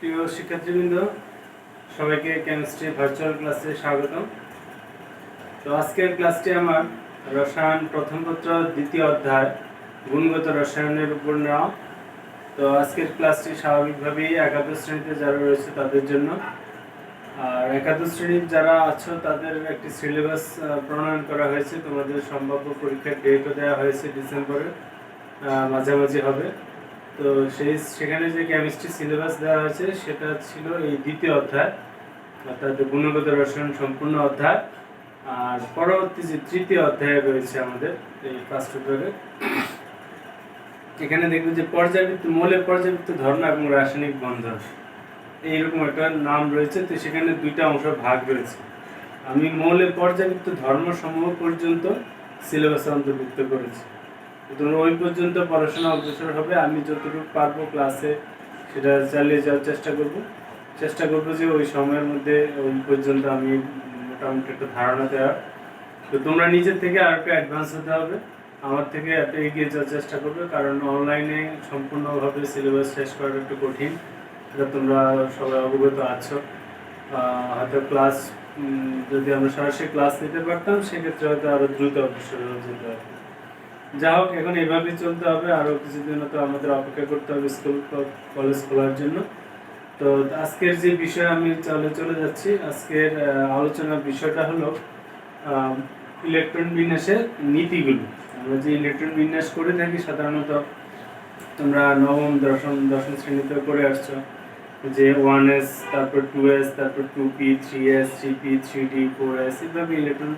প্রিয় শিক্ষার্থীবৃন্দ, সবাইকে কেমিস্ট্রি ভার্চুয়াল ক্লাসে স্বাগতম। তো আজকের ক্লাসটি আমার রসায়ন প্রথম পত্র দ্বিতীয় অধ্যায় গুণগত রসায়নের উপর নেওয়া। তো আজকের ক্লাসটি স্বাভাবিকভাবেই একাদশ শ্রেণীতে যারা রয়েছে তাদের জন্য। আর একাদশ শ্রেণীর যারা আছো তাদের একটি সিলেবাস প্রণয়ন করা হয়েছে। তোমাদের সম্ভাব্য পরীক্ষার ডেটও দেওয়া হয়েছে, ডিসেম্বরের মাঝামাঝি হবে। তো সেখানে যে কেমিস্ট্রি সিলেবাস দেওয়া হয়েছে সেটা ছিল এই দ্বিতীয় অধ্যায়, অর্থাৎ গুণগত রসায়ন সম্পূর্ণ অধ্যায়। আর পরবর্তী যে তৃতীয় অধ্যায় রয়েছে আমাদের এই ফার্স্ট পেপারে, এখানে দেখবে যে পর্যাবৃত্ত মৌলের পর্যাবৃত্ত ধর্ম এবং রাসায়নিক বন্ধন এইরকম একটা নাম রয়েছে। তো সেখানে দুইটা অংশ ভাগ রয়েছে। আমি মৌলের পর্যাবৃত্ত ধর্মসমূহ পর্যন্ত সিলেবাসে অন্তর্ভুক্ত করেছি। তোমরা ওই পর্যন্ত পড়াশোনা অগ্রসর হবে। আমি যতটুকু পারবো ক্লাসে সেটা চালিয়ে যাওয়ার চেষ্টা করবো যে ওই সময়ের মধ্যে ওই পর্যন্ত আমি মোটামুটি একটা ধারণা দেওয়ার। তো তোমরা নিজের থেকে আর একটু অ্যাডভান্স হতে হবে, আমার থেকে একটা এগিয়ে যাওয়ার চেষ্টা করবে, কারণ অনলাইনে সম্পূর্ণভাবে সিলেবাস শেষ করাটা একটু কঠিন। এটা তোমরা সবাই অবগত আছো। হয়তো ক্লাস যদি আমরা সরাসরি ক্লাস নিতে পারতাম সেক্ষেত্রে হয়তো আরও দ্রুত অগ্রসর হয়ে যেতে হবে। যা হোক, এখন এভাবেই চলতে হবে। আরও কিছুদিন তো আমাদের অপেক্ষা করতে হবে স্কুল কলেজ খোলার জন্য। তো আজকের যে বিষয় আমি চলে যাচ্ছি, আজকের আলোচনার বিষয়টা হলো ইলেকট্রন বিন্যাসের নীতিগুলো। আমরা যে ইলেকট্রন বিন্যাস করে থাকি সাধারণত তোমরা নবম দশম শ্রেণীতে করে আসছো, যে 1s, তারপর 2s, তারপর 2p, 3s, 3p, 3d, 4s, এইভাবে ইলেকট্রন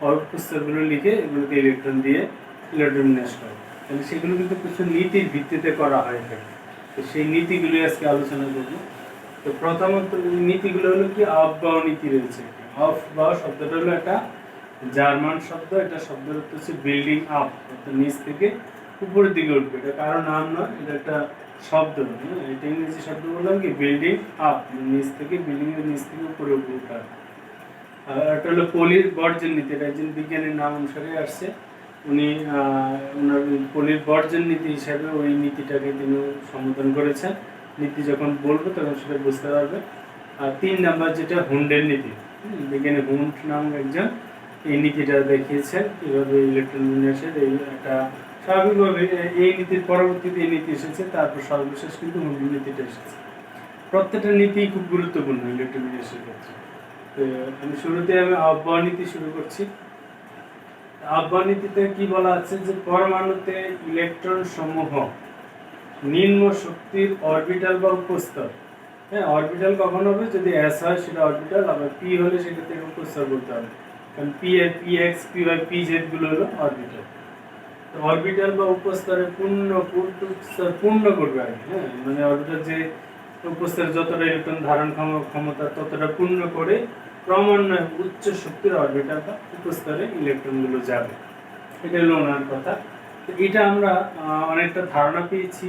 অল্পস্তরগুলো লিখে এগুলোকে ইলেকট্রন দিয়ে ইলেকট্রন বিন্যাস করে। তাহলে সেগুলো কিন্তু কিছু নীতির ভিত্তিতে করা হয়ে থাকে। তো সেই নীতিগুলি আজকে আলোচনা করব। তো প্রথমত নীতিগুলো হলো কি, অফবাও নীতি রয়েছে। অফবাও শব্দটা হলো একটা জার্মান শব্দ। এটা শব্দের অর্থ হচ্ছে বিল্ডিং আপ, অর্থাৎ নিচ থেকে উপরের দিকে উঠবে। এটা কারো নাম নয়, এটা একটা শব্দ। এটা ইংরেজি শব্দ বললাম কি, বিল্ডিং আপ, নিচ থেকে বিল্ডিং এর নিচ থেকে উপরে উঠা। আর এটা হলো পলির বর্জন নীতি। এটা একজন বিজ্ঞানীর নাম অনুসারে আসছে। উনি ওনার পলির বর্জন নীতি হিসাবে ওই নীতিটাকে তিনি সম্বোধন করেছেন। নীতি যখন বলবো তখন সেটা বুঝতে পারবে। আর 3 নাম্বার যেটা হুন্ডের নীতি, বিজ্ঞানী হুন্ড নামক একজন এই নীতিটা দেখিয়েছেন কীভাবে ইলেকট্রন বিন্যাসের এই একটা স্বাভাবিকভাবে এই নীতির পরবর্তীতে এই নীতি এসেছে, তারপর সর্বশেষ কিন্তু হুন্ডের নীতিটা এসেছে। প্রত্যেকটা নীতি খুব গুরুত্বপূর্ণ ইলেকট্রন বিন্যাসের ক্ষেত্রে। তো আমি শুরুতে অব্যয় নীতি শুরু করছি। অব্যয় নীতিতে কি বলা আছে, যে পরমাণুতে ইলেকট্রন সমূহ নিম্ন শক্তির অরবিটাল বা উপস্তর। হ্যাঁ, অরবিটাল কখন হবে, যদি এস হয় সেটা অরবিটাল, আবার পি হলে সেক্ষেত্রে উপস্তর বলতে হবে। কারণ পি এর P X, P Y, P Z গুলো হলো অরবিটাল। তো অরবিটাল বা উপস্তরে পূর্ণ করবে আর কি। হ্যাঁ, মানে অরবিটাল যে উপস্তরে যতটা ইলেকট্রন ধারণ ক্ষমতা ততটা পূর্ণ করে ক্রমান্বয়ে উচ্চ শক্তির অরবিটাল বা উপস্তরে ইলেকট্রনগুলো যাবে। এটা হলো ওনার কথা। তো এটা আমরা অনেকটা ধারণা পেয়েছি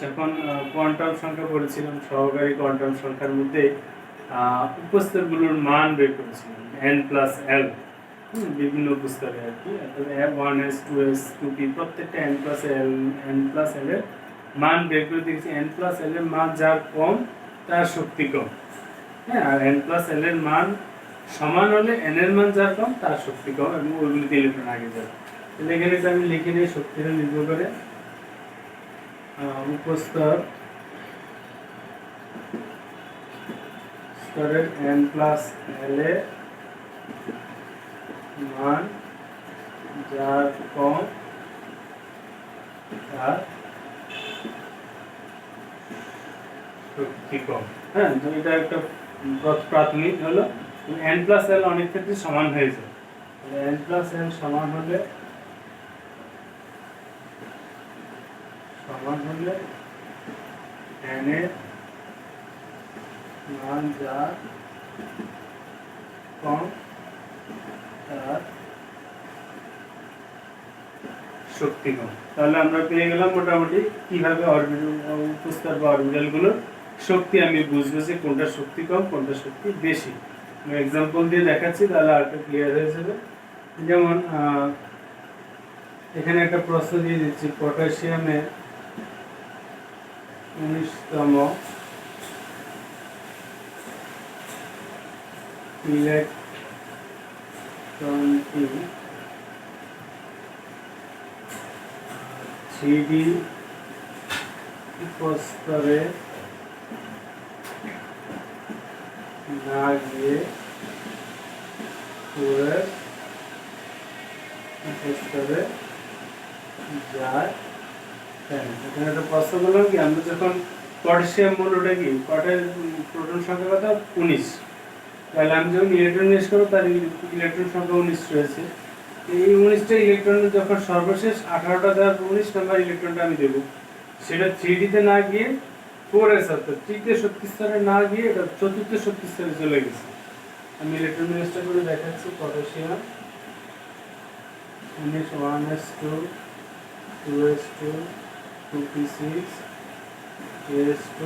যখন কোয়ান্টাম সংখ্যা পড়েছিলাম। সহকারী কোয়ান্টাম সংখ্যার মধ্যে উপস্তরগুলোর মান বের করেছিলাম n+l, বিভিন্ন উপস্তরে আর কি। অর্থাৎ 1s, 2s, 2p প্রত্যেকটা n+l এর মান বের করে দেখছি। n+l এর মান যার কম তার শক্তি কম। হ্যাঁ, আর n+l এর মান সমান হলে n এর মান যার কম তার শক্তি কম, এবং ওইগুলিতে ইলেকট্রন আগে যাবে। তাহলে এখানে আমি লিখে নিই শক্তিটা নির্ভর করে উপস্তর স্তরের n+l এর মান যার কম তার শক্তি কম। হ্যাঁ, তো এটা একটা প্রাথমিক হলো। n+l অনেক ক্ষেত্রে সমান হয়ে যায়। n+l সমান হলে n এর মান যার কম তার শক্তি কম। তাহলে আমরা পেয়ে গেলাম মোটামুটি কিভাবে উপস্তর বা অরবিটাল গুলোর শক্তি আমি বুঝবো যে কোনটা শক্তি কম কোনটা শক্তি বেশি। আমি এক্সাম্পল দিয়ে দেখাচ্ছি, তাহলে আরেকটা ক্লিয়ার হয়ে যাবে। যেমন এখানে একটা প্রশ্ন দিয়ে দিচ্ছি, পটাশিয়ামের 19তম ইলেকট্রনটি 3D উপস্তরে না গিয়ে পুরো উপস্তরে যায়। এখানে একটা প্রশ্ন বললাম কি, আমরা যখন পটাশিয়াম মূল্যটা কি, প্রোটন সংখ্যা কত 19, তাহলে আমি যখন ইলেকট্রন নিয়ে করবো তার ইলেকট্রন সংখ্যা 19 রয়েছে। এই 19টা ইলেকট্রনের যখন সর্বশেষ 18টা দেওয়ার 19 নাম্বার ইলেকট্রনটা আমি দেবো, সেটা 3D তে না গিয়ে 4s অর্থাৎ তৃতীয় শক্তি স্তরে না গিয়ে এটা চতুর্থ শক্তি স্তরে চলে গেছে। আমি ইলেকট্রন নিয়ে করে দেখাচ্ছি। Potassium 1s2 2s2 2p6 as2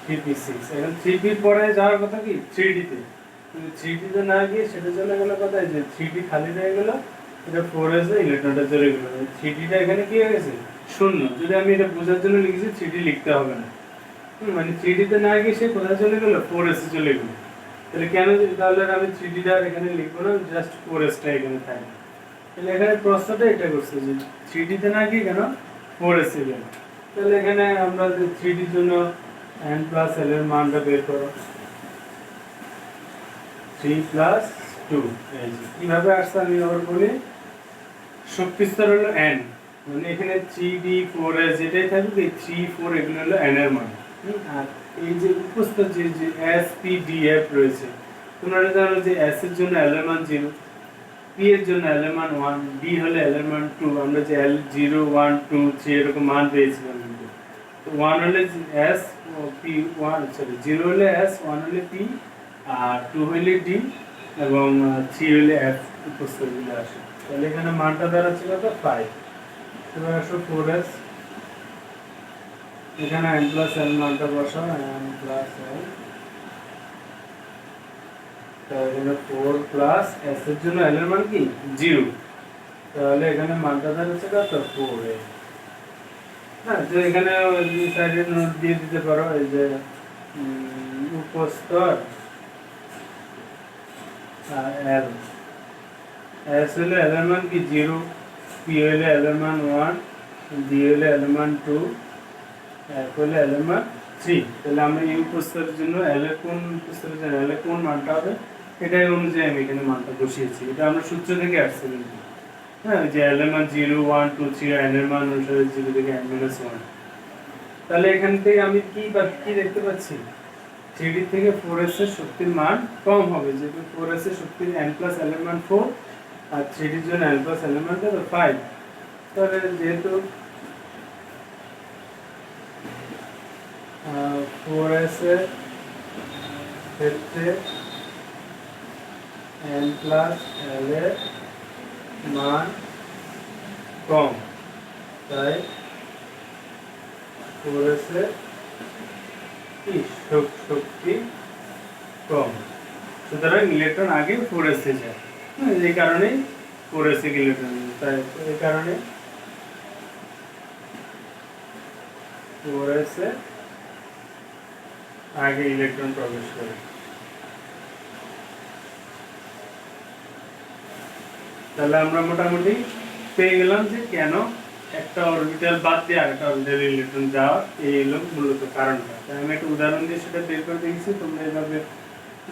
3p6। এখন 3p পরে যাওয়ার কথা কি 3D তে, কিন্তু 3D তে না গিয়ে সেটা চলে গেল কোথায়, যে 3D খালি রয়ে গেল, এটা 4s এ ইলেকট্রনটা চলে গেল, 3D টা এখানে কি হয়ে গেছে শূন্য। যদি আমি এটা বোঝার জন্য লিখেছি 3D লিখতে হবে না, মানে 3D তে না গিয়ে সে কোথায় চলে গেল 4s এ চলে গেল। তাহলে কেন, তাহলে আমি 3D টা এখানে লিখবো না, জাস্ট 4s টা এখানে থাকবে। তাহলে এখানে প্রশ্নটা এটা করছে যে 3D তে না গিয়ে কেন 4s এ গেল। তাহলে এখানে আমরা 3D এর জন্য n + l এর মানটা বের করো, 3 + 2। এই যে কিভাবে আসছে আমি আবার বলি, শক্তি স্তর হলো n, মানে এখানে 3D 4s যেটাই থাকবে 3 4 এগুলো হলো n এর মান। আর এই যে উপস্থিত যে s p d f রয়েছে, তোমরা জানো যে s এর জন্য l এর মান 0, p এর জন্য l এর মান 1, d হলে l এর মান 2। আমরা যে l 0 1 2 3 এরকম মান পেয়েছিলাম, তো 1 হলে s ও p 1 সরি 0 হলে s 1 হলে p আর 2 হলে d এবং 3 হলে f উপস্থিত আসে। তাহলে এখানে মানটা দাঁড়াচ্ছে কত 5। এবার আসো 4s, এখানে n + l মানটা বসাও, n + l, তাহলে 4 + s এর জন্য l এর মান কি 0, তাহলে এখানে মানটা দাঁড়াচ্ছে কত 4। হ্যাঁ, তো এখানে সাইডে নোট দিয়ে দিতে পারো, এই যে উপস্তর l, s হলে l এর মান কি 0, p হলে l এর মান 1, d হলে l এর মান 2, f হলে l এর মান 3। তাহলে আমরা এই উপস্তরের জন্য l এর কোন উপস্তরের জন্য l এর কোন মানটা হবে, এটাই অনুযায়ী আমি এখানে মানটা বসিয়েছি। এটা আমরা সূত্র থেকে আসছে কিন্তু, হ্যাঁ, যে l এর মান 0 1 2 3, n এর মান অনুসারে 0 থেকে n - 1। তাহলে এখান থেকে আমি কি দেখতে পাচ্ছি, 3D থেকে 4s এর শক্তির মান কম হবে, যেহেতু 4s এর শক্তির n + l এর মান 4 আর 3D এর জন্য n + l এর মান 5। তাহলে যেহেতু 4s এর ক্ষেত্রে n + l এর মান কম, তাই 4s এর কি শক্তি কম, সুতরাং ইলেকট্রন আগে 4s এ যায়। এই কারণে 4s এ ইলেকট্রন, তাই এই কারণে 4s এ আগে ইলেকট্রন প্রবেশ করে। তাহলে আমরা মোটামুটি পেয়ে গেলাম যে কেন একটা অরবিটাল বাদ দিয়ে আরেকটা অরবিটালে ইলেকট্রন যাওয়া, এই হলো মূলত কারণটা। তাই আমি একটা উদাহরণ দিয়ে সেটা বের করে দেখেছি। তোমরা এইভাবে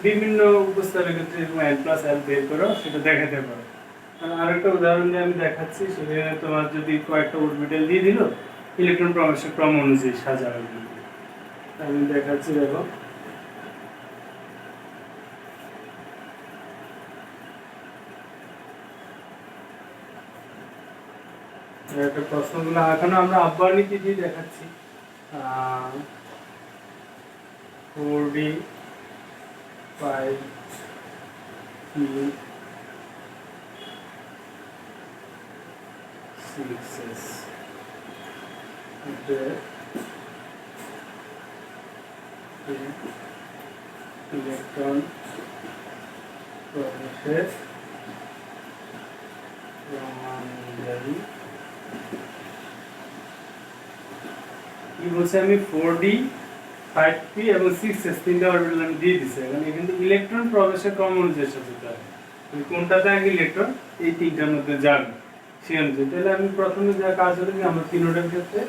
বিভিন্ন উপস্তরের ক্ষেত্রে n + l বের করো, সেটা দেখাতে পারো। আরেকটা উদাহরণ দিয়ে আমি দেখাচ্ছি, সেখানে তোমার যদি কয়েকটা অরবিটাল দিয়ে দিল, ইলেকট্রন প্রবেশের ক্রম অনুযায়ী সাজানো। আমি দেখাচ্ছি, দেখো একটা প্রশ্নগুলো এখনো আমরা আব্বানি নীতি দিয়ে দেখাচ্ছি। 4D 5P 6s ইলেকট্রন প্রবেশের ক্রমানুযায়ী কি বলছে, আমি 4D 5p এবং 6s তিনটা অরবিটাল আমি দিয়ে দিছি। এখন এখানে ইলেকট্রন প্রবেশের ক্রম অনুযায়ী সাজাতে হবে। কোনটাতে আগে ইলেকট্রন এই তিনটার মধ্যে যাবে সেই অনুযায়ী। তাহলে আমি প্রথমে যা কাজ হলো কি আমার তিনটার ক্ষেত্রে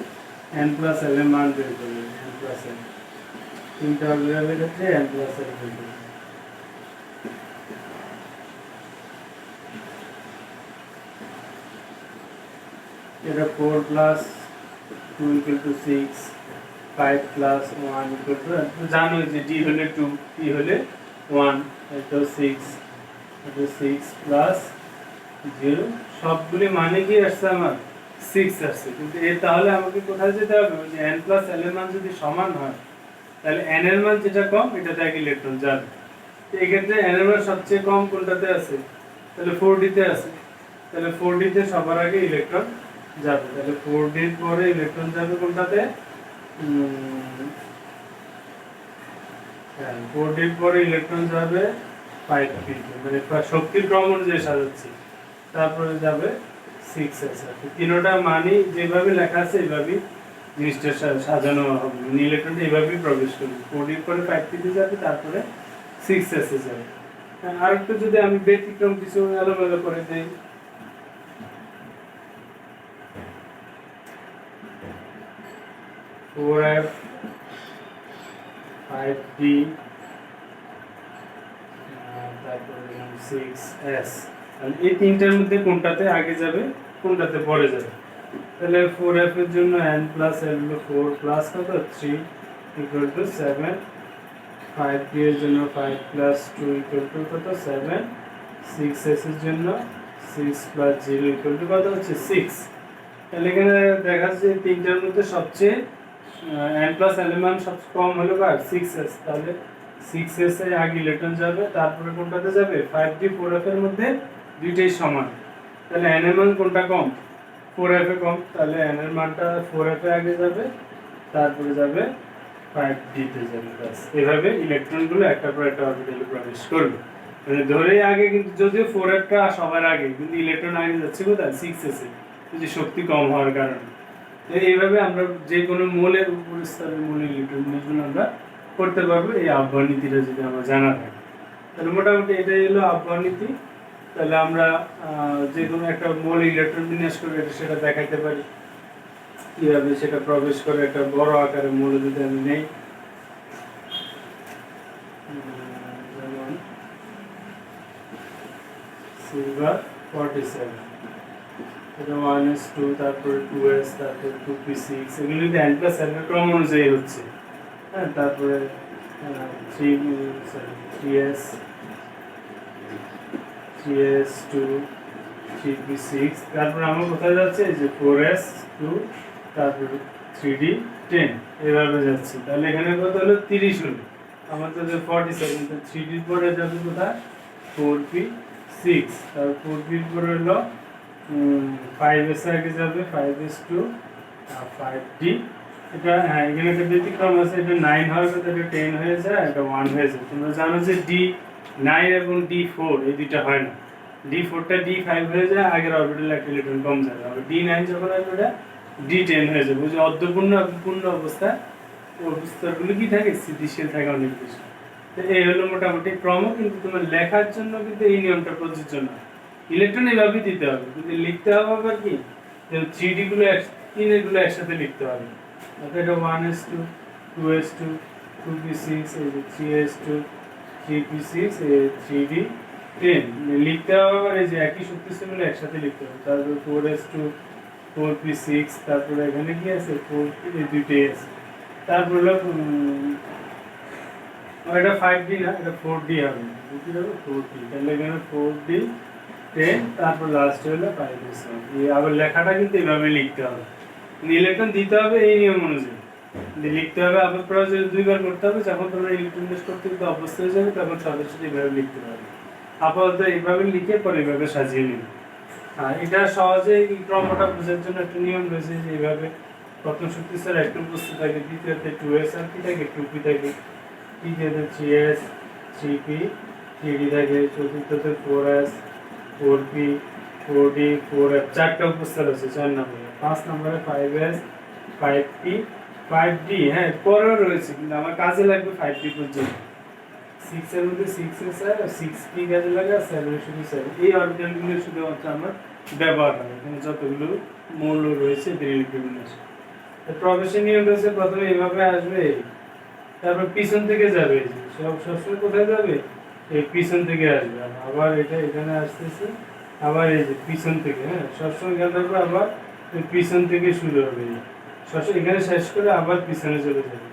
n+l এর মান বের করব। n+l তিনটা অরবিটালের ক্ষেত্রে n+l বের করব। এটা 4 plus 2 equal to 6, 5 plus 1 equal to, জানো যে d হলে 2, p হলে 1, এটা 6, এটা 6 plus 0, সবগুলি মানে কি আসছে আমার 6 আসছে। কিন্তু এর তাহলে আমাকে কোথায় যেতে হবে, যে n plus l এর মান যদি সমান হয় তাহলে n এর মান যেটা কম এটাতে আগে ইলেকট্রন যাবে। এই ক্ষেত্রে n এর মান সবচেয়ে কম কোনটাতে আছে, তাহলে 4d তে আছে। তাহলে 4d তে সবার আগে ইলেকট্রন যাবে। তাহলে 4d এর পরে ইলেকট্রন যাবে কোনটাতে, 4d এর পরে ইলেকট্রন যাবে 5p তে, মানে শক্তির ক্রম অনুযায়ী সাজাচ্ছি। তারপরে যাবে 6s। তিনটা মানই যেভাবে লেখা আছে এইভাবেই জিনিসটা সাজানো হবে, মানে ইলেকট্রনটা এইভাবেই প্রবেশ করবে। 4d এর পরে 5p তে যাবে, তারপরে 6s এ যাবে। আর একটু যদি আমি ব্যতিক্রম কিছু এলোমেলো করে দেই, 4f 5d তারপরে 6s, তাহলে এই তিনটার মধ্যে কোনটাতে আগে যাবে কোনটাতে পরে যাবে। তাহলে 4f এর জন্য n plus l হলো 4 plus কত 3 equal to 7, 5d এর জন্য 5 plus 2 equal to কত 7, 6s এর জন্য 6 plus 0 equal to কত হচ্ছে 6। তাহলে এখানে দেখা যাচ্ছে তিনটার মধ্যে সবচেয়ে n plus l এর মান সবচেয়ে কম হলো কার 6s। তাহলে 6s এ আগে ইলেকট্রন যাবে, তারপরে কোনটাতে যাবে 5d 4f এর মধ্যে দুইটাই সমান। তাহলে n এর মান কোনটা কম, 4f এ কম, তাহলে n এর মানটা 4f এ আগে যাবে, তারপরে যাবে 5d তে যাবে। বাস এভাবে ইলেকট্রনগুলো একটার পর একটা অরবিটালে প্রবেশ করবে। মানে ধরেই আগে, কিন্তু যদিও 4f টা সবার আগে, কিন্তু ইলেকট্রন আগে যাচ্ছে কোথায় 6s এ, যে শক্তি কম হওয়ার কারণে। এইভাবে আমরা যে কোনো মৌলের উপর স্তরের মৌলের ইলেকট্রন আমরা করতে পারবো এই আহ্বান নীতিটা যদি আমার জানা থাকে। তাহলে মোটামুটি এটাই হলো আহ্বান নীতি। তাহলে আমরা যে কোনো একটা মৌলের ইলেকট্রন বিন্যাস করে সেটা দেখাইতে পারি কিভাবে সেটা প্রবেশ করে একটা বড় আকারের মৌল যদি আমি নেই, যেমন সিলভার 47, এটা 1s2, তারপরে 2s, তারপরে 2p6, এগুলো যদি n plus l এর ক্রম অনুযায়ী হচ্ছে। হ্যাঁ, তারপরে 3s 3s2 3p6, তারপরে আমরা কোথায় যাচ্ছে এই যে 4s2, তারপরে 3d10 এভাবে যাচ্ছে। তাহলে এখানে কত হলো 30 হলো আমাদের 47। তো 3d এর পরে যাবে কোথায় 4p6, তারপর 4p এর পরে হলো 5s আগে যাবে 5s2 আর 5d। এটা হ্যাঁ, এখানে একটা ব্যতিক্রম আছে, এটা 9 হওয়ার কথা এটা 10 হয়ে যায়, এটা 1 হয়ে যায়। তোমরা জানো যে d9 এবং d4 এই দুইটা হয় না, d4 টা d5 হয়ে যায়, আগের অরবিটালে একটা ইলেকট্রন কম যাবে, আর d9 যখন আসবে এটা d10 হয়ে যাবে। বুঝছো, অর্ধপূর্ণ পূর্ণ অবস্থা অবস্থাগুলো কি থাকে স্থিতিশীল থাকে অনেক বেশি। তো এই হলো মোটামুটি ক্রম। কিন্তু তোমার লেখার জন্য কিন্তু এই নিয়মটা প্রযোজ্য না, ইলেকট্রন এইভাবে দিতে হবে, কিন্তু লিখতে হবে আবার কি 3d গুলো 3 গুলো একসাথে লিখতে হবে। এটা 1s2 2s2 2p6 এই যে 3s2 3p6 এই 3d10 লিখতে হবে। আবার এই যে একই শক্তি গুলো একসাথে লিখতে হবে। তারপর 4s2 4p6, তারপরে এখানে কি আছে 4p এই দুইটাই আছে। তারপর হলো এটা 5d না, এটা 4d হবে, কি হবে 4d। তাহলে এখানে 4d10, তারপর লাস্ট হলো 5s। এই আবার লেখাটা কিন্তু এইভাবে লিখতে হবে, ইলেকট্রন দিতে হবে এই নিয়ম অনুযায়ী লিখতে হবে। আবার প্রয়োজন দুইবার করতে হবে, যখন তোমরা ইলেকট্রন টেস্ট করতে কিন্তু অভ্যস্ত হয়ে যাবে তখন সরাসরি এইভাবে লিখতে পারবে। আপাতত এইভাবে লিখে পরে এইভাবে সাজিয়ে নিবে। আর এটা সহজে এই ক্রমটা বোঝার জন্য একটা নিয়ম রয়েছে যে এইভাবে প্রথম শক্তি স্তর একটু উপস্থিত থাকে, দ্বিতীয়তে 2s আর কি থাকে 2p থাকে, তৃতীয়তে 3s 3p 3d থাকে, চতুর্থতে 4s 4p 4d 4f, চারটা উপস্থিত আছে 4 নম্বরে। 5 নম্বরে 5s 5p 5D, হ্যাঁ পরেও রয়েছে, কিন্তু আমার কাজে লাগবে 5D পর্যন্ত। 6 এর মধ্যে 6 এর স্যার 6P কাজে লাগে, আর 7 শুধু 7। এই অরবিটালগুলো শুধুমাত্র আমার ব্যবহার হয়, এখানে যতগুলো মৌল রয়েছে এদের ইলেকট্রন বিন্যাস। প্রবেশের নিয়ম রয়েছে, প্রথমে এইভাবে আসবে, তারপর পিছন থেকে যাবে, সবসময় কোথায় যাবে, এই পিছন থেকে আসবে, আবার এটা এখানে আসতেছে, আবার এই যে পিছন থেকে, হ্যাঁ সবসময় এখানে থাকবে, আবার পিছন থেকে শুরু হবে, সবসময় এখানে শেষ করে আবার পিছনে চলে যাবে।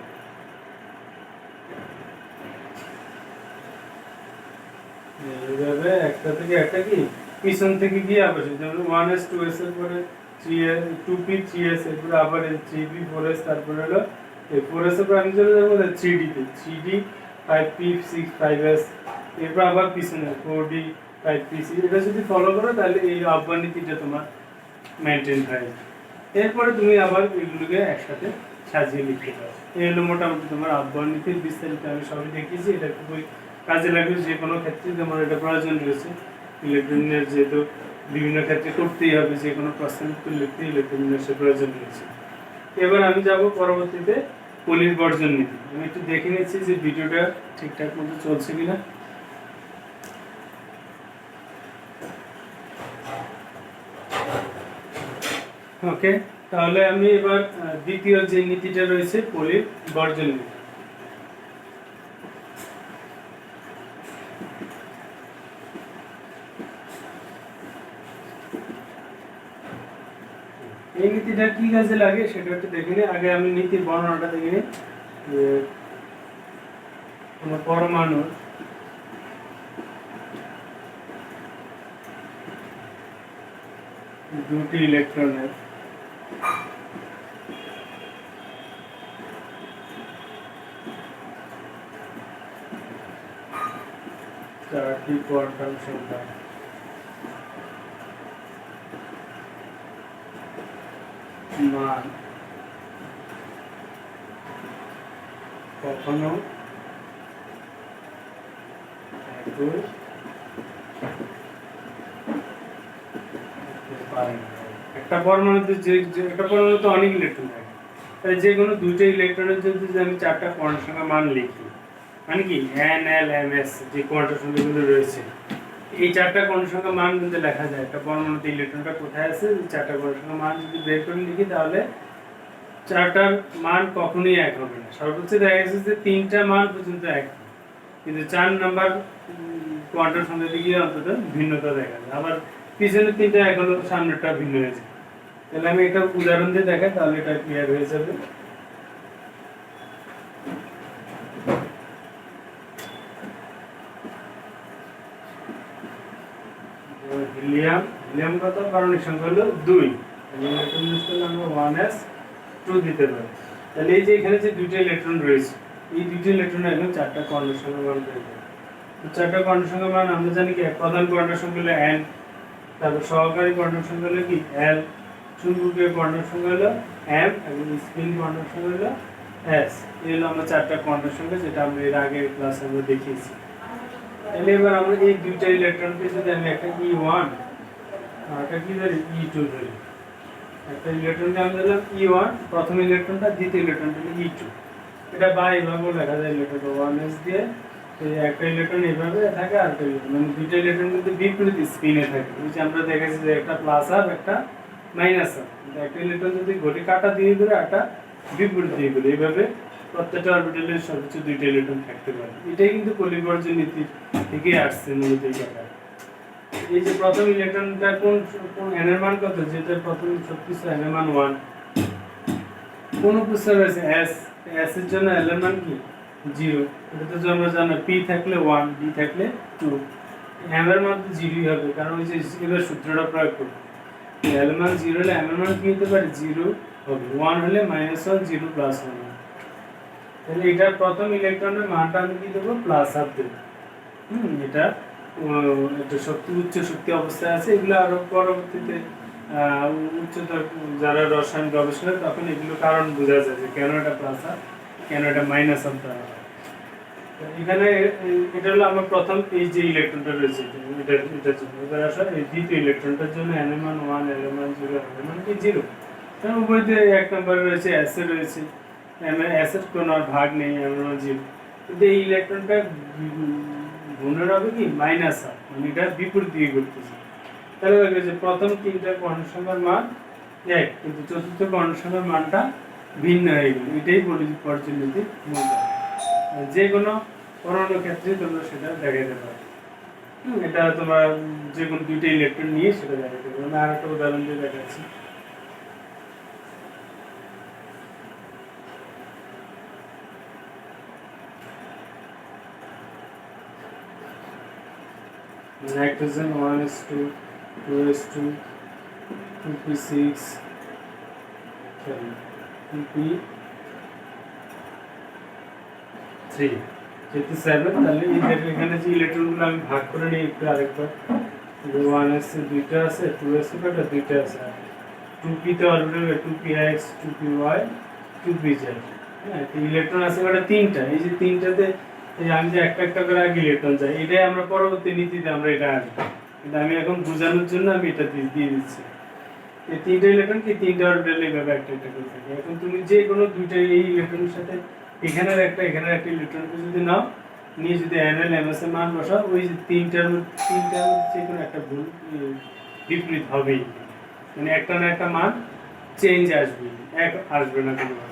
এইভাবে একটা থেকে একটা কি পিছন থেকে গিয়ে আবার যেমন 1s 2s এর পরে 3s 2p 3s এরপরে আবার 3p 4s, তারপরে হলো এই 4s এর পরে আমি চলে যাবো 3d তে, 3d 5p 6 5s, এরপর আবার পিছনে 4d 5p 6। এটা যদি ফলো করো তাহলে এই অবনীতিটা তোমার মেইনটেইন হয়। এরপরে তুমি আবার এগুলোকে একসাথে সাজিয়ে লিখতে পারো। এই হলো মোটামুটি তোমার অবনীতির বিস্তারিত আমি সবই দেখিয়েছি। এটা খুবই কাজে লাগবে যে কোনো ক্ষেত্রে, তোমার এটা প্রয়োজন রয়েছে ইলেকট্রনের, যেহেতু বিভিন্ন ক্ষেত্রে করতেই হবে, যে কোনো প্রশ্নের উত্তর লিখতে ইলেকট্রনের প্রয়োজন রয়েছে। এবার আমি যাব পরবর্তীতে পলির বর্জন নীতি। আমি একটু দেখে নিচ্ছি যে ভিডিওটা ঠিকঠাক মতো চলছে কিনা। ওকে, তাহলে আমি এবার দ্বিতীয় যে নীতিটা রয়েছে পলির বর্জন নীতি। এই নীতিটা কি কাজে লাগে সেটা একটু দেখে নিই। আগে আমি নীতির বর্ণনাটা দেখে নিই। কোনো পরমাণুর দুটি ইলেকট্রনের চারটি কোয়ান্টাম সংখ্যা মান কখনো একই পারে না। একটা পরমাণুতে যে একটা পরমাণুতে অনেক ইলেকট্রন থাকে, তাই যে কোনো দুইটা ইলেকট্রনের যদি আমি চারটা কোয়ান্টাম সংখ্যা মান লিখি, মানে কি n l m s যে কোয়ান্টাম সংখ্যাগুলো রয়েছে, এই চারটা কোয়ান্টাম সংখ্যা মান কিন্তু লেখা যায়। একটা পরমাণুতে ইলেকট্রনটা কোথায় আছে, চারটা কোয়ান্টাম সংখ্যা মান যদি বের করে লিখি, তাহলে চারটার মান কখনোই এক হবে না। সর্বোচ্চ দেখা গেছে যে 3টা মান পর্যন্ত এক, কিন্তু 4 নাম্বার কোয়ান্টাম সংখ্যাতে গিয়ে অন্তত ভিন্নতা দেখা যায়। আবার পিছনের 3টা এক হলো, সামনেরটা ভিন্ন হয়ে যায়। তাহলে আমি একটা উদাহরণ দিয়ে দেখাই, তাহলে এটা ক্লিয়ার হয়ে যাবে। হিলিয়াম কত, পারমাণবিক সংখ্যা হলো 2, আমরা 1s2 দিতে পারি। তাহলে এই যে এখানে যে দুইটা ইলেকট্রন রয়েছে, এই দুইটা ইলেকট্রন এখন চারটা কোয়ান্টাম সংখ্যা মান পেয়ে যাবে। চারটা কোয়ান্টাম সংখ্যা মান আমরা জানি কি, প্রধান কোয়ান্টাম সংখ্যা হলো n, তারপর সহকারী কোয়ান্টাম সংখ্যা হলো কি l, চুম্বকীয় কোয়ান্টাম সংখ্যা হলো m, এবং স্পিন কোয়ান্টাম সংখ্যা হলো s। এই হলো আমরা চারটা কোয়ান্টাম সংখ্যা, যেটা আমরা এর আগের ক্লাসে আমরা দেখিয়েছি। তাহলে এবার আমরা এই দুইটা ইলেকট্রনকে যদি আমি একটা E1 আর একটা কি ধরি E2 ধরি, একটা ইলেকট্রনকে আমি দিলাম E1 প্রথম ইলেকট্রনটা, দ্বিতীয় ইলেকট্রনটা E2। এটা বা এইভাবে লেখা যায়, ইলেকট্রন 1s দিয়ে একটা ইলেকট্রন এইভাবে থাকে, আর একটা ইলেকট্রন, মানে দুইটা ইলেকট্রন কিন্তু বিপরীত স্পিনে থাকে। এই যে আমরা দেখেছি যে একটা প্লাস আপ একটা মাইনাস আপ, একটা ইলেকট্রন যদি ঘড়ি কাটা দিয়ে ধরে একটা বিপরীত দিয়ে ধরে, এইভাবে প্রত্যেকটা অরবিটালের সর্বোচ্চ দুইটা ইলেকট্রন থাকতে পারে। এটাই কিন্তু পলিবর্জন নীতি থেকে আসছে মূলত। এই জায়গায় এই যে প্রথম ইলেকট্রনটা কোন n এর মান কত, যেটা প্রথম সবকিছু n এর মান 1, কোন উপস্থিত রয়েছে s, s এর জন্য l এর মান কি 0। এটা তো আমরা জানি p থাকলে 1, d থাকলে 2, m এর মান তো 0ই হবে, কারণ ওই যে এবার সূত্রটা প্রয়োগ করব, l এর মান 0 হলে m এর মান কি হতে পারে 0 হবে, 1 হলে -1 0 +1। তাহলে এটা প্রথম ইলেকট্রনের মানটা আমি কি দেব, প্লাস হাফ দেব। এটা একটা শক্তি উচ্চ শক্তি অবস্থায় আছে। এগুলো আরো পরবর্তীতে উচ্চতর যারা রসায়ন গবেষণা, তখন এগুলো কারণ বোঝা যায় যে কেন এটা প্লাস হাফ, কেন এটা মাইনাস হাফ দেওয়া হয়। এখানে এটা হলো আমার প্রথম এই যে ইলেকট্রনটা রয়েছে এটার জন্য। এবার আসলে এই দ্বিতীয় ইলেকট্রনটার জন্য n এর মান 1, l এর মান 0, m এর মান কি 0। কারণ উভয়তে এক নম্বরে রয়েছে, s এ রয়েছে, এস এর কোনো আর ভাগ নেই, এমন জিরো, কিন্তু এই ইলেকট্রনটা গুণের হবে কি মাইনাস আর, মানে এটা বিপরীত দিকে করতেছে। তাহলে দেখবে যে প্রথম তিনটা কোয়ান্টাম সংখ্যার মান এক, কিন্তু চতুর্থ কোয়ান্টাম সংখ্যার মানটা ভিন্ন হয়ে গেল। এটাই পর্যায়নীতির মূল ধারণা। যে কোনো পরমাণু ক্ষেত্রে তোমরা সেটা দেখাতে পারো। এটা তোমার যে কোনো দুইটা ইলেকট্রন নিয়ে সেটা দেখাতে পারো। আমি আর একটা উদাহরণ দিয়ে দেখাচ্ছি। Nitrogen 1s2 2s2 2p6 2p3 যেহেতু 7, তাহলে এখানে যে ইলেকট্রনগুলো আমি ভাগ করে নিই একটু আরেকবার। 1s দুইটা আছে, 2s কটা দুইটা আছে, 2p তে অরবিটাল 2px 2py 2pz। হ্যাঁ, ইলেকট্রন আছে কটা তিনটা। এই যে তিনটাতে এই আমি যে একটা একটা করে আগে ইলেকট্রন যায়, এটাই আমরা পরবর্তী নীতিতে আমরা এটা আসবো, কিন্তু আমি এখন বোঝানোর জন্য আমি এটা দিয়ে দিচ্ছি। এই তিনটা ইলেকট্রন কি তিনটা অরবিটাল এইভাবে একটা একটা করে থাকে। এখন তুমি যে কোনো দুইটা এই ইলেকট্রনের সাথে এখানের একটা ইলেকট্রনকে যদি নাও, নিয়ে যদি NL MS এর মান বসাও, ওই যে তিনটার যে কোনো একটা ভুল বিপরীত হবেই, মানে একটা না একটা মান চেঞ্জ আসবে, এক আসবে না কোনোভাবে।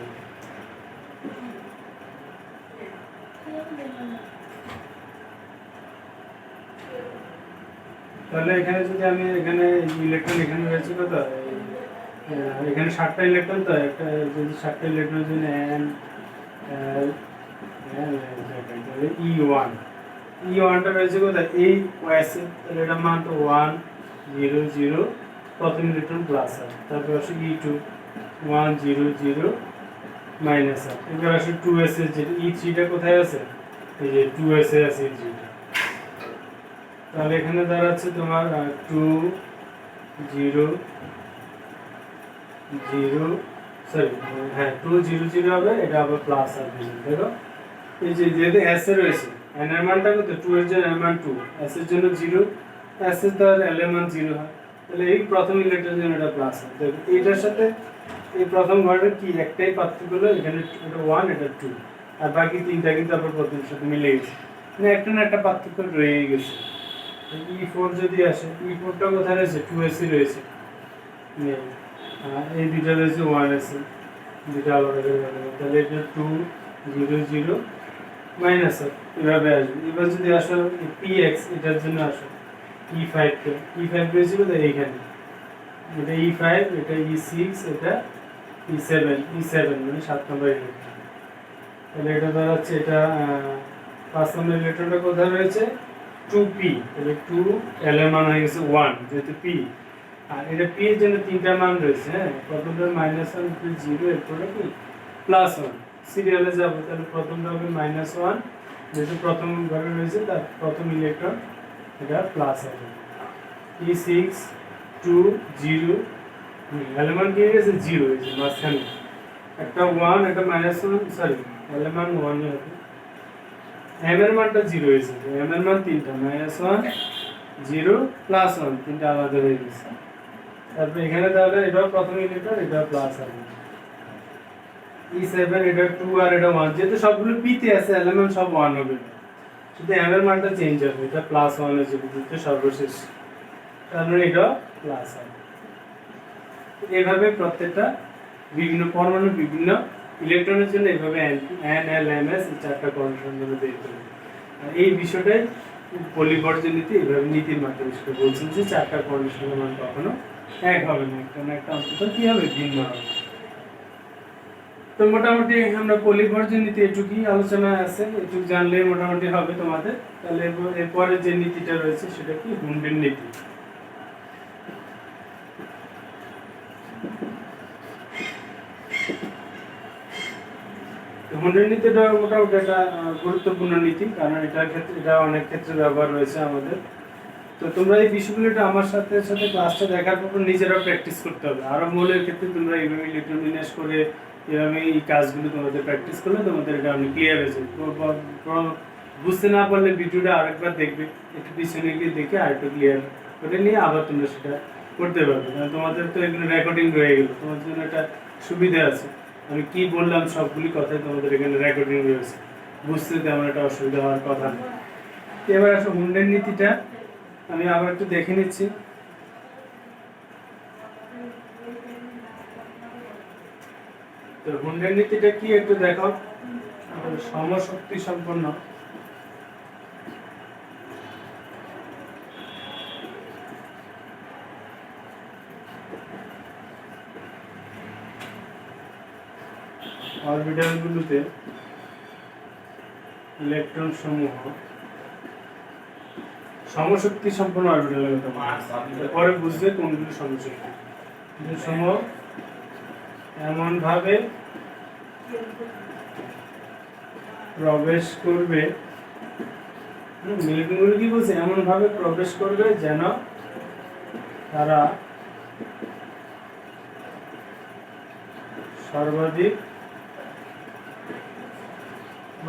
তাহলে এখানে যদি আমি এখানে ইলেকট্রন এখানে রয়েছে কত, এখানে 7টা ইলেকট্রন, তো একটা যদি 7টা ইলেকট্রন যদি E1টা রয়েছে কোথায় এই ওএসে, তাহলে এটা মান তো 1 0 0 প্রথম ইলেকট্রন প্লাস আর, তারপর আসে E2 1 0 0 মাইনাস আর, এবার আসে 2s এর যে E3টা কোথায় আছে, এই যে 2s এ আছে E3টা। তাহলে এখানে দাঁড়াচ্ছে তোমার 2 0 0 সরি, হ্যাঁ 2 0 0 হবে, এটা আবার প্লাস আর দেখো। এই যে যেহেতু s এ রয়েছে, n এর মানটা কত 2 এর জন্য n মান 2, s এর জন্য 0, s এর তার l এর মান 0 হয়, তাহলে এই প্রথম ইলেকট্রনের জন্য এটা প্লাস হয়। দেখো এইটার সাথে এই প্রথম ঘরের কি একটাই পার্থক্য হলো, এখানে এটা 1 এটা 2, আর বাকি তিনটা কিন্তু আবার প্রথমের সাথে মিলে গেছে, মানে একটা না একটা পার্থক্য রয়ে গেছে। E4 যদি আসে, E4টা কোথায় রয়েছে 2s এ রয়েছে, এই দুইটা রয়েছে 1s এ, দুইটা আলাদা করে রাখবো, তাহলে এটা 2 0 0 মাইনাস এভাবে আসবে। এবার যদি আসো px, এটার জন্য আসো E5 কে, E5 রয়েছে কোথায় এইখানে, এটা E5 এটা E6 এটা E7 মানে 7 নম্বর ইলেকট্রন। তাহলে এটা দাঁড়াচ্ছে এটা 5 নম্বর ইলেকট্রনটা কোথায় রয়েছে 2p, তাহলে 2 l এর মান হয়ে গেছে 1 যেহেতু p, আর এটা p এর জন্য তিনটা মান রয়েছে। হ্যাঁ, প্রথমটা -1 puis 0, এরপরে কি +1 সিরিয়ালে যাব, তাহলে প্রথমটা হবে -1, যেহেতু প্রথম ঘরে রয়েছে তার প্রথম ইলেকট্রন এটা প্লাস হবে। E6 2 0 এলিমেন্ট কি গেছে 0, এই যে মাঝখানে একটা 1 একটা -1, সরি এলিমেন্ট 1 হবে, m এর মানটা 0 হয়েছে, m এর মান তিনটা -1 0 +1 তিনটা আলাদা হয়ে গেছে। তারপর এখানে তাহলে এটা প্রথম ইলেকট্রন এটা প্লাস হবে, E7 এটা 2 আর এটা 1, যেহেতু সবগুলো p তে আছে এলিমেন্ট সব 1 হবে, শুধু m এর মানটা চেঞ্জ হবে, এটা +1 হয়ে যাবে যেটা সর্বশেষ, তাহলে এটা প্লাস হবে। এইভাবে প্রত্যেকটা বিভিন্ন পরমাণু বিভিন্ন ইলেকট্রনের জন্য এইভাবে n l m s এই চারটা কন্ডিশন গুলো বের করবে। আর এই বিষয়টাই পলিপর্যায়নীতি এইভাবে নীতির মাধ্যমে সেটা বলছেন যে চারটা কন্ডিশনের মান কখনো এক হবে না, একটা না একটা অন্তত কি হবে ভিন্ন হবে। তো মোটামুটি আমরা পলিপর্যায়নীতি এটুকুই আলোচনা আছে, এটুকু জানলে মোটামুটি হবে তোমাদের। তাহলে এরপরে যে নীতিটা রয়েছে সেটা কি হুন্ডের নীতি। হুন্ডের নীতিটা মোটামুটি একটা গুরুত্বপূর্ণ নীতি, কারণ এটার ক্ষেত্রে এটা অনেক ক্ষেত্রে ব্যবহার রয়েছে আমাদের। তো তোমরা এই বিষয়গুলোটা আমার সাথে সাথে ক্লাসটা দেখার পর নিজেরাও প্র্যাকটিস করতে হবে। আরো মৌলের ক্ষেত্রে তোমরা এইভাবে ইলেকট্রন বিন্যাস করে এভাবে এই কাজগুলো তোমাদের প্র্যাকটিস করলে তোমাদের এটা অনেক ক্লিয়ার হয়েছে। বুঝতে না পারলে ভিডিওটা আরেকবার দেখবে, একটু পিছনে গিয়ে দেখে আরেকটু ক্লিয়ার করে নিয়ে আবার তোমরা সেটা করতে পারবে, কারণ তোমাদের তো এগুলো রেকর্ডিং রয়ে গেলো, তোমার জন্য একটা সুবিধা আছে। আমি কি বললাম সবগুলি কথাই তোমাদের এখানে রেকর্ডিং রয়েছে, বুঝতে তেমন একটা অসুবিধা হওয়ার কথা না। এবার আসো হুন্ডের নীতিটা আমি আবার একটু দেখে নিচ্ছি। তো হুন্ডের নীতিটা কি একটু দেখো, সমশক্তি সম্পন্ন অরবিটালগুলোতে ইলেকট্রন সমূহ সমশক্তি সম্পন্ন অরবিটালের কথা পরে বুঝবে কোনগুলো সমশক্তি সমূহ এমন ভাবে প্রবেশ করবে, মিলিটনগুলো কি বলছে, এমন ভাবে প্রবেশ করবে যেন তারা সর্বাধিক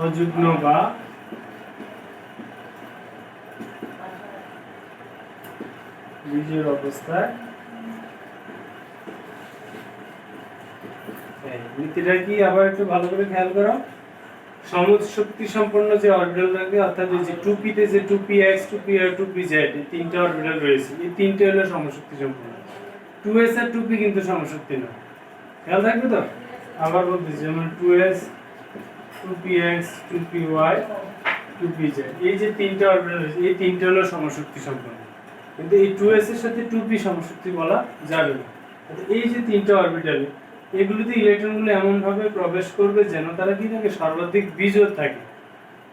অযুগ্ম বা বীজের অবস্থায়, নীতিটা কি আবার একটু ভালো করে খেয়াল করো, সমশক্তি সম্পন্ন যে অরবিটাল থাকে, অর্থাৎ এই যে 2p তে যে 2px 2py 2pz এই তিনটা অরবিটাল রয়েছে, এই তিনটে হলো সমশক্তি সম্পন্ন। 2s আর 2p কিন্তু সমশক্তি না, খেয়াল থাকবে তো। আবার বলতেছি যেমন 2s 2px 2py 2pz এই যে তিনটা অরবিটাল রয়েছে, এই তিনটে হলো সমশক্তি সম্পন্ন, কিন্তু এই 2s এর সাথে 2p সমশক্তি বলা যাবে না। এই যে তিনটা অরবিটাল এগুলোতে ইলেকট্রনগুলো এমন ভাবে প্রবেশ করবে যেন তারা কি থাকে, সর্বাধিক বিজোড় থাকে।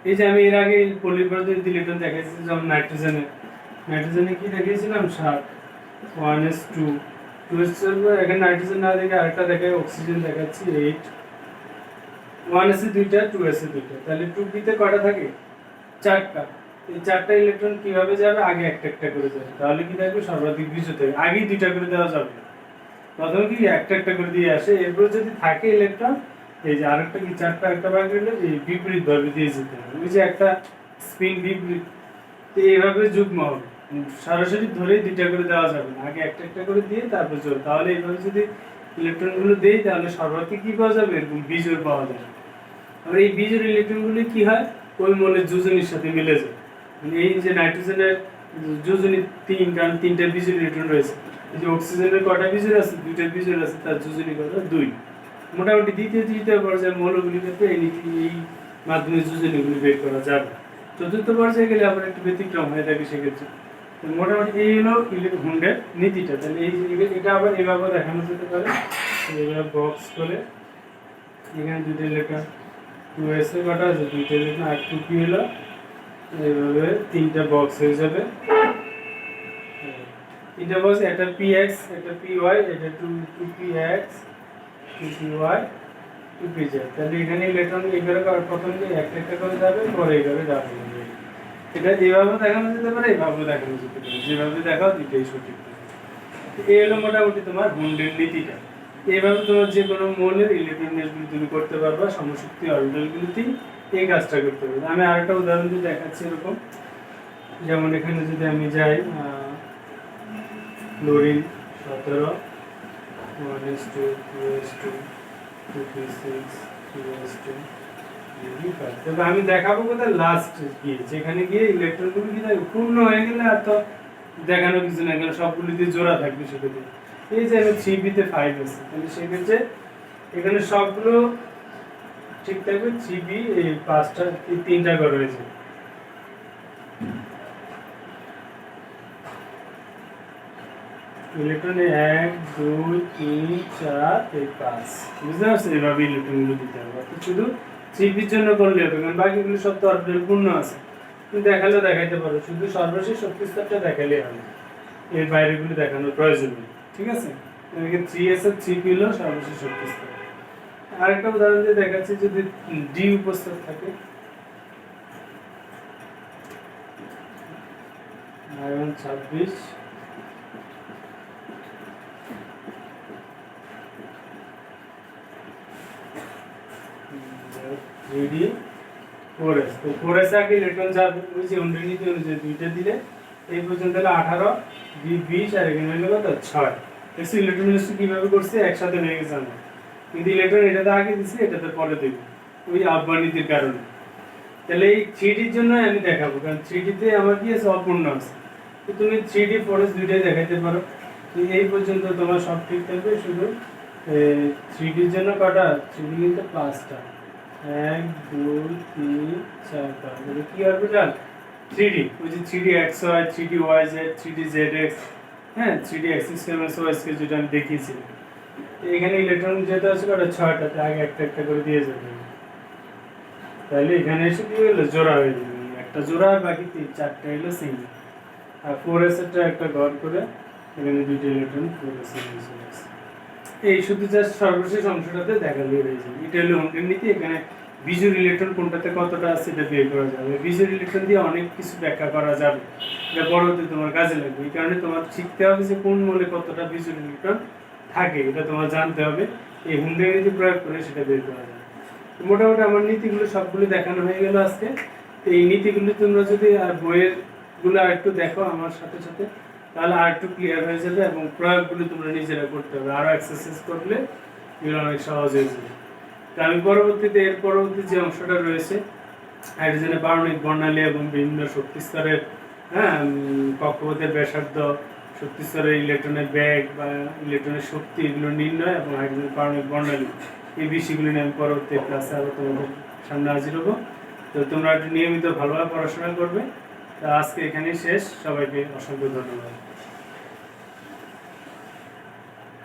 এই যে আমি এর আগে পলিপরমাণুতে ইলেকট্রন দেখাইছি, যেমন নাইট্রোজেনে কি দেখিয়েছিলাম 7 1s2 2s এখানে নাইট্রোজেন না দেখে আরেকটা দেখাই, অক্সিজেন দেখাচ্ছি 8 1s এ দুইটা 2s এ দুইটা, তাহলে 2p তে কয়টা থাকে, 4টা। এই 4টা ইলেকট্রন কিভাবে যাবে, আগে একটা একটা করে যাবে, তাহলে কি থাকবে, সর্বাধিক বিজোড় থাকবে। আগেই দুইটা করে দেওয়া যাবে না, প্রথমে কি একটা একটা করে দিয়ে আসে, এরপর যদি থাকে ইলেকট্রন, এই যে আরেকটা কি 4টা একটা ভাগ হলে এই বিপরীত ভাবে দিয়ে যেতে হবে, ওই যে একটা স্পিন বিপরীত, তো এইভাবে যুগ্ম হবে, সরাসরি ধরেই দুইটা করে দেওয়া যাবে না, আগে একটা একটা করে দিয়ে তারপর জোড়। তাহলে এইভাবে যদি ইলেকট্রনগুলো দেই তাহলে সর্বাধিক কি পাওয়া যাবে, এরকম বিজোড় পাওয়া যাবে। আর এই বিজোড় ইলেকট্রনগুলো কি হয়, ওই মৌলের যোজনীর সাথে মিলে যায়। মানে এই যে নাইট্রোজেনের যোজনী 3, কারণ 3টা বিজোড় ইলেকট্রন রয়েছে। এই যে অক্সিজেনের কয়টা বিজোড় আছে, 2টা বিজোড় আছে, তার যোজনী কত, 2। মোটামুটি দ্বিতীয় তৃতীয় পর্যায়ের মৌলগুলির ক্ষেত্রে এই মাধ্যমে যোজনীগুলি বের করা যাবে। চতুর্থ পর্যায়ে গেলে আবার একটু ব্যতিক্রম হয়ে থাকে সেক্ষেত্রে। তো মোটামুটি এই হলো হুন্ডের নীতিটা। তাহলে এই এটা আবার এভাবে দেখানো যেতে পারে, এইভাবে বক্স করে এখানে দুটো ইলেকট্রন 2s এর কটা আছে, দুইটা ইলেকট্রন আর 2p হলো, এইভাবে তিনটা বক্স হয়ে যাবে। তিনটা বক্স, একটা px একটা py এটা 2px 2py 2pz। তাহলে এখানে ইলেকট্রন এইভাবে প্রথম যে একটা একটা করে যাবে, পরে এইভাবে যাবে। এটা এইভাবে দেখানো যেতে পারে, এইভাবে দেখানো যেতে পারে, যেভাবে দেখাও দুইটাই সঠিক। এই হলো মোটামুটি তোমার হুন্ডের নীতিটা। এইভাবে তোমার যে কোনো মৌলের ইলেকট্রন নির্ণয় তুমি করতে পারবা, সমশক্তি অরবিটালগুলোতেই এই কাজটা করতে পারবে। আমি আরেকটা উদাহরণ দিয়ে দেখাচ্ছি এরকম, যেমন এখানে যদি আমি যাই chlorine 17 1s2 2s2 2p6 3s2 তবে আমি দেখাবো কোথায়, লাস্ট গিয়ে, যেখানে গিয়ে ইলেকট্রনগুলো কি থাকে পূর্ণ হয়ে গেলে আর তো দেখানো কিছু না, কেন সবগুলি দিয়ে জোড়া থাকবে সেক্ষেত্রে। এই যে আমি 3b তে 5 আছে, তাহলে সেক্ষেত্রে এখানে সবগুলো ঠিক থাকবে, 3b এই 5টা 3টা করে রয়েছে। ইলেকট্রন 1 2 3 4 5, বুঝতে পারছেন? এভাবে ইলেকট্রনগুলো দিতে হবে, শুধু 3b এর জন্য করলে হবে, কারণ বাকিগুলো সব তো অরবিটাল পূর্ণ আছে। তুমি দেখালেও দেখাইতে পারো, শুধু সর্বশেষ শক্তি স্তরটা দেখালেই হবে, এর বাইরেগুলো দেখানোর প্রয়োজন নেই, ঠিক আছে? এখানে 3s আর 3p হলো সর্বশেষ শক্তি স্তর। আরেকটা উদাহরণ দিয়ে দেখাচ্ছি, যদি d উপস্থিত থাকে, আয়রন 26 3d 4s, তো 4s আগে ইলেকট্রন যাবে, ওই যে নীতি অনুযায়ী দুইটা দিলে এই পর্যন্ত হলো 18 20 আর এখানে হলো কত 6। দেখছি ইলেকট্রন কিভাবে করছে, একসাথে হয়ে গেছে আমার। কিন্তু ইলেকট্রন এটাতে আগে দিছি, এটাতে পরে দেবো, ওই আহ্বানীতির কারণে। তাহলে এই 3Dর জন্য আমি দেখাবো, কারণ 3Dতে আমার কি আছে, অপূর্ণ আছে। তো তুমি 3D 4S দুইটাই দেখাইতে পারো। তো এই পর্যন্ত তোমার সব ঠিক থাকবে, শুধু 3Dর জন্য কটা, 3D কিন্তু 5টা, 1 2 3 4টা, মানে কি অরবিটাল 3D, ওই যে 3D XY, 3D YZ, 3D ZX, হ্যাঁ 3D অ্যাক্সিস ওয়াইজকে যেটা আমি দেখিয়েছি। এখানে ইলেকট্রন যেটা আছে কটা, 6টাতে, আগে একটা একটা করে দিয়ে যাবে। তাহলে এখানে এসে কি হলো, জোড়া হয়ে যাবে, একটা জোড়া আর বাকি 4টা হলো সিঙ্গেল। আর 4s এরটা একটা ঘর করে এখানে দুইটা ইলেকট্রন 4s এর নিচে আছে। এই শুধু জাস্ট সর্বশেষ অংশটাতে দেখালেই হয়ে যাবে। এটা হলো অঙ্কের নীতি। এখানে বিজোড় ইলেকট্রন কোনটাতে কতটা আছে এটা বের করা যাবে। বিজোড় ইলেকট্রন দিয়ে অনেক কিছু ব্যাখ্যা করা যাবে, এটা পরবর্তী তোমার কাজে লাগবে। এই কারণে তোমার শিখতে হবে যে কোন মৌলে কতটা বিজোড় ইলেকট্রন থাকে, এটা তোমার জানতে হবে। এই হুন্ডের নীতি প্রয়োগ করে সেটা বের করা যাবে। মোটামুটি আমার নীতিগুলো সবগুলো দেখানো হয়ে গেল আজকে। এই নীতিগুলো তোমরা যদি আর বইয়ের গুলো আর একটু দেখো আমার সাথে সাথে, তাহলে আর একটু ক্লিয়ার হয়ে যাবে, এবং প্রয়োগগুলো তোমরা নিজেরা করতে হবে। আরো এক্সারসাইজ করলে এগুলো অনেক সহজ হয়ে যাবে। তো আমি পরবর্তীতে এর পরবর্তী যে অংশটা রয়েছে, হাইড্রোজেনের পারমাণবিক বর্ণালী এবং বিভিন্ন শক্তি স্তরের, হ্যাঁ কক্ষপথের ব্যাসার্ধ, শক্তি স্তরের ইলেকট্রনের ব্যাগ বা ইলেকট্রনের শক্তি, এগুলো নির্ণয় এবং হাইড্রোজেনের পারমাণবিক বর্ণালী, এই বিষয়গুলো নিয়ে আমি পরবর্তী ক্লাসে আবার তোমাদের সামনে হাজির হবো। তো তোমরা একটু নিয়মিত ভালোভাবে পড়াশোনা করবে। তা আজকে এখানেই শেষ। সবাইকে অসংখ্য ধন্যবাদ।